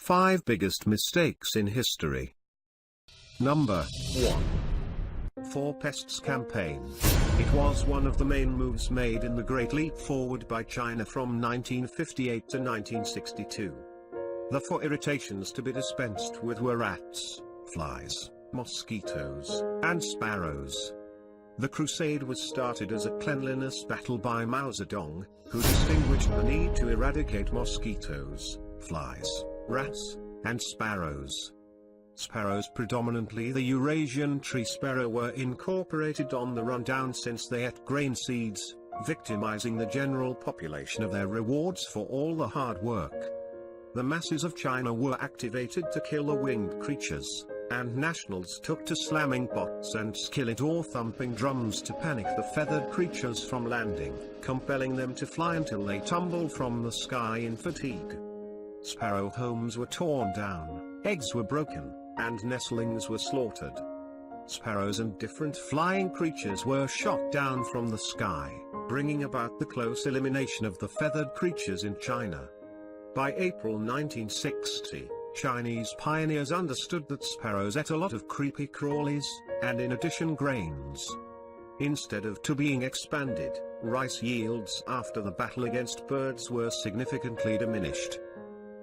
5 biggest mistakes in history. Number 1. Four Pests campaign. It was one of the main moves made in the Great Leap Forward by China from 1958 to 1962. The 4 irritations to be dispensed with were rats, flies, mosquitoes, and sparrows. The crusade was started as a cleanliness battle by Mao Zedong, who distinguished the need to eradicate mosquitoes, flies, rats, and sparrows. Sparrows, predominantly the Eurasian tree sparrow, were incorporated on the rundown since they ate grain seeds, victimizing the general population of their rewards for all the hard work. The masses of China were activated to kill the winged creatures, and nationals took to slamming pots and skillet or thumping drums to panic the feathered creatures from landing, compelling them to fly until they tumbled from the sky in fatigue. Sparrow homes were torn down, eggs were broken, and nestlings were slaughtered. Sparrows and different flying creatures were shot down from the sky, bringing about the close elimination of the feathered creatures in China. By April 1960, Chinese pioneers understood that sparrows ate a lot of creepy crawlies, and in addition grains. Instead of being expanded, rice yields after the battle against birds were significantly diminished.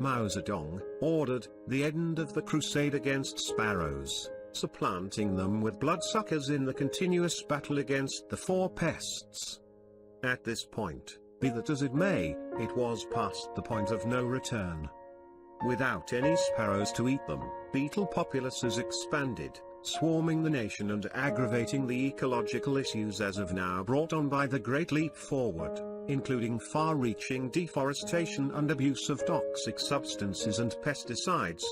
Mao Zedong ordered the end of the crusade against sparrows, supplanting them with bloodsuckers in the continuous battle against the Four Pests. At this point, be that as it may, it was past the point of no return. Without any sparrows to eat them, beetle populaces expanded, swarming the nation and aggravating the ecological issues as of now brought on by the Great Leap Forward, including far-reaching deforestation and abuse of toxic substances and pesticides.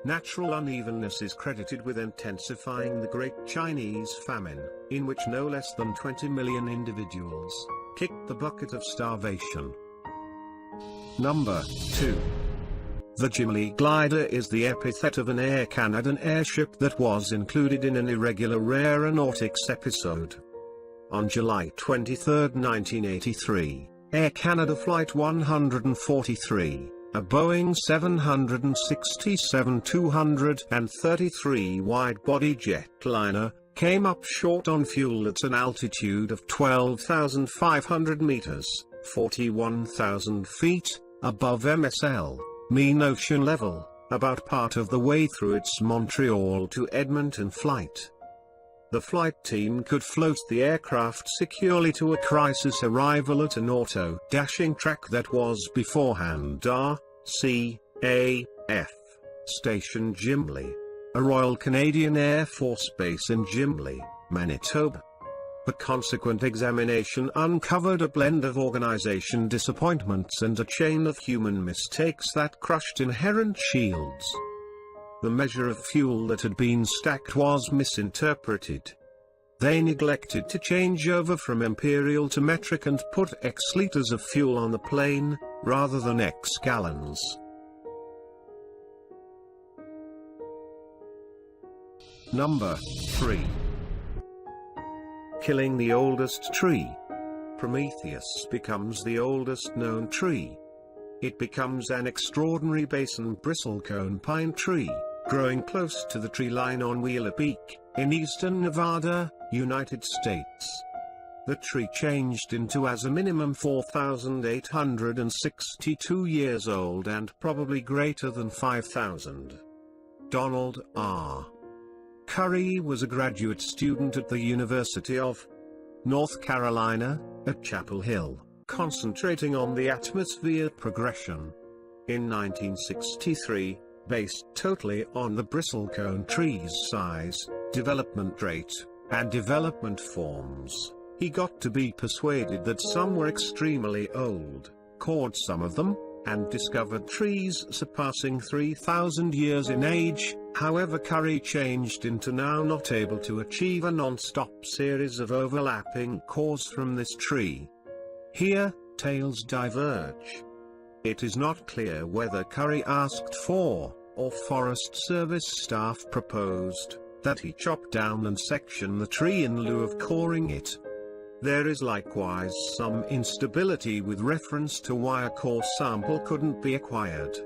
Natural unevenness is credited with intensifying the Great Chinese Famine, in which no less than 20 million individuals kicked the bucket of starvation. Number 2. The Gimli glider is the epithet of an Air Canada airship that was included in an irregular aeronautics episode. On July 23, 1983, Air Canada Flight 143, a Boeing 767-233 wide-body jetliner, came up short on fuel at an altitude of 12,500 meters, 41,000 feet, above MSL, mean ocean level, about part of the way through its Montreal to Edmonton flight. The flight team could float the aircraft securely to a crisis arrival at an auto-dashing track that was beforehand RCAF Station Gimli, a Royal Canadian Air Force base in Gimli, Manitoba. The consequent examination uncovered a blend of organization disappointments and a chain of human mistakes that crushed inherent shields. The measure of fuel that had been stacked was misinterpreted. They neglected to change over from imperial to metric and put X liters of fuel on the plane, rather than X gallons. Number 3. Killing the oldest tree. Prometheus becomes the oldest known tree. It becomes an extraordinary basin bristlecone pine tree, growing close to the tree line on Wheeler Peak, in eastern Nevada, United States. The tree changed into as a minimum 4,862 years old and probably greater than 5,000. Donald R. Curry was a graduate student at the University of North Carolina, at Chapel Hill, concentrating on the atmosphere progression. In 1963, based totally on the bristlecone tree's size, development rate, and development forms, he got to be persuaded that some were extremely old, caught some of them, and discovered trees surpassing 3,000 years in age. However, Curry changed into now not able to achieve a non-stop series of overlapping cores from this tree. Here, tales diverge. It is not clear whether Curry asked for, or Forest Service staff proposed, that he chop down and section the tree in lieu of coring it. There is likewise some instability with reference to why a core sample couldn't be acquired.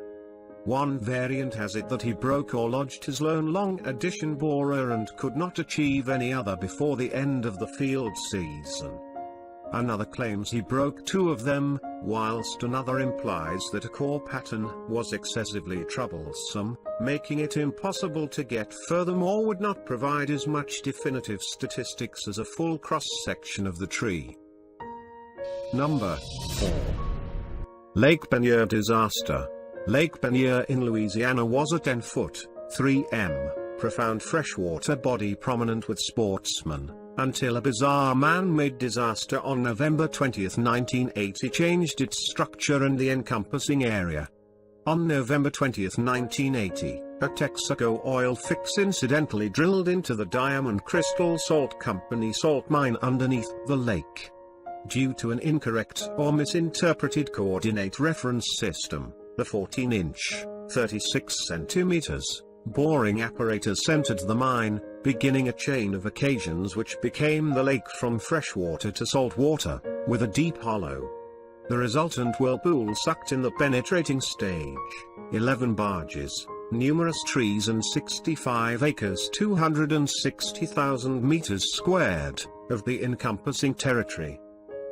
One variant has it that he broke or lodged his lone long addition borer and could not achieve any other before the end of the field season. Another claims he broke two of them, whilst another implies that a core pattern was excessively troublesome, making it impossible to get. Furthermore, would not provide as much definitive statistics as a full cross-section of the tree. Number 4. Lake Banier disaster. Lake Banier in Louisiana was a 10-foot, 3 m, profound freshwater body prominent with sportsmen, until a bizarre man-made disaster on November 20, 1980 changed its structure and the encompassing area. On November 20, 1980, a Texaco oil fix incidentally drilled into the Diamond Crystal Salt Company salt mine underneath the lake. Due to an incorrect or misinterpreted coordinate reference system, the 14-inch, 36 centimeters, boring apparatus entered the mine, beginning a chain of occasions which became the lake from freshwater to saltwater, with a deep hollow. The resultant whirlpool sucked in the penetrating stage, 11 barges, numerous trees and 65 acres 260,000 meters squared, of the encompassing territory.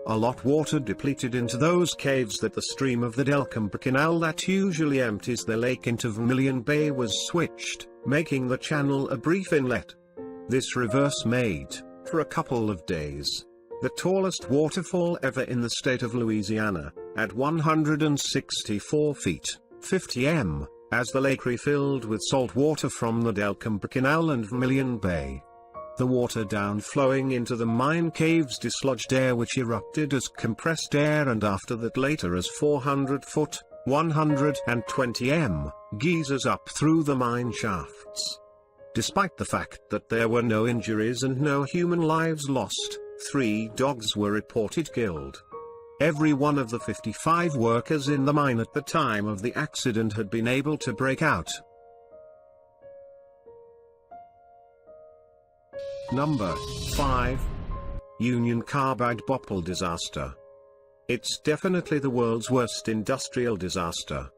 A lot water depleted into those caves that the stream of the Delcambre Canal that usually empties the lake into Vermilion Bay was switched, making the channel a brief inlet. This reverse made, for a couple of days, the tallest waterfall ever in the state of Louisiana, at 164 feet, 50 m, as the lake refilled with salt water from the Delcambre Canal and Vermilion Bay. The water downflowing into the mine caves dislodged air which erupted as compressed air and after that later as 400-foot, 120 m, geysers up through the mine shafts. Despite the fact that there were no injuries and no human lives lost, 3 dogs were reported killed. Every one of the 55 workers in the mine at the time of the accident had been able to break out. Number 5. Union Carbide Bhopal disaster. It's definitely the world's worst industrial disaster.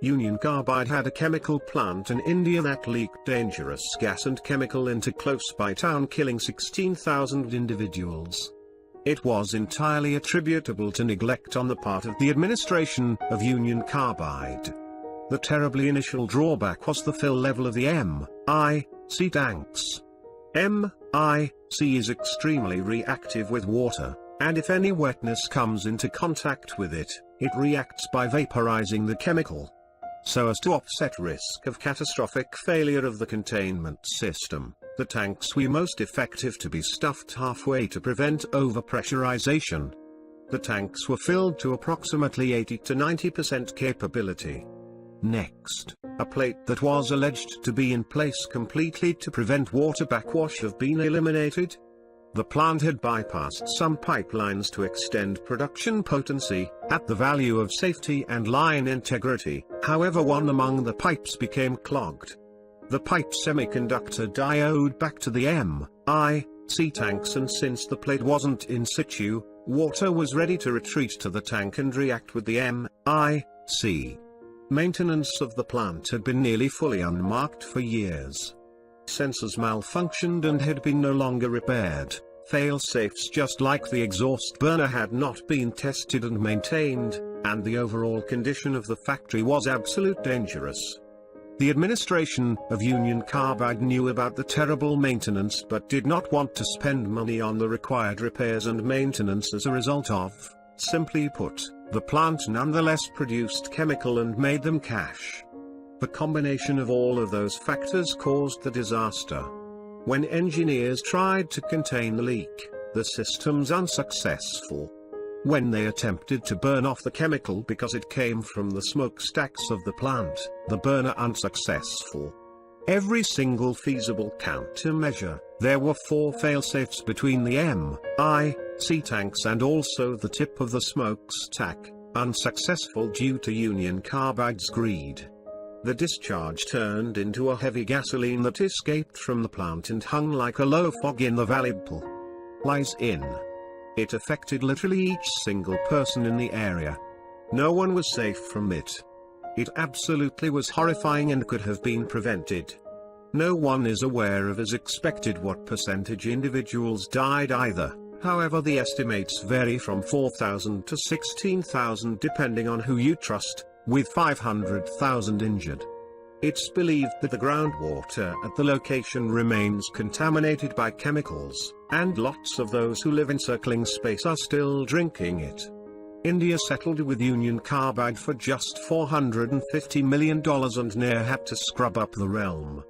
Union Carbide had a chemical plant in India that leaked dangerous gas and chemical into close-by town, killing 16,000 individuals. It was entirely attributable to neglect on the part of the administration of Union Carbide. The terribly initial drawback was the fill level of the M.I.C. tanks. M.I.C. is extremely reactive with water, and if any wetness comes into contact with it, it reacts by vaporizing the chemical. So as to offset risk of catastrophic failure of the containment system, the tanks were most effective to be stuffed halfway to prevent overpressurization. The tanks were filled to approximately 80 to 90% capability. Next, a plate that was alleged to be in place completely to prevent water backwash have been eliminated. The plant had bypassed some pipelines to extend production potency, at the value of safety and line integrity. However, one among the pipes became clogged. The pipe semiconductor diode back to the M.I.C. tanks, and since the plate wasn't in situ, water was ready to retreat to the tank and react with the M.I.C. Maintenance of the plant had been nearly fully unmarked for years. Sensors malfunctioned and had been no longer repaired. Fail-safes just like the exhaust burner had not been tested and maintained, and the overall condition of the factory was absolute dangerous. The administration of Union Carbide knew about the terrible maintenance but did not want to spend money on the required repairs and maintenance as a result of, simply put, the plant nonetheless produced chemical and made them cash. The combination of all of those factors caused the disaster. When engineers tried to contain the leak, the system's unsuccessful. When they attempted to burn off the chemical because it came from the smokestacks of the plant, the burner unsuccessful. Every single feasible countermeasure, there were 4 failsafes between the M.I.C. tanks and also the tip of the smokestack, unsuccessful due to Union Carbide's greed. The discharge turned into a heavy gasoline that escaped from the plant and hung like a low fog in the valley pool. Lies in. It affected literally each single person in the area. No one was safe from it. It absolutely was horrifying and could have been prevented. No one is aware of as expected what percentage individuals died either. However, the estimates vary from 4,000 to 16,000 depending on who you trust, with 500,000 injured. It's believed that the groundwater at the location remains contaminated by chemicals, and lots of those who live in circling space are still drinking it. India settled with Union Carbide for just $450 million and near had to scrub up the realm.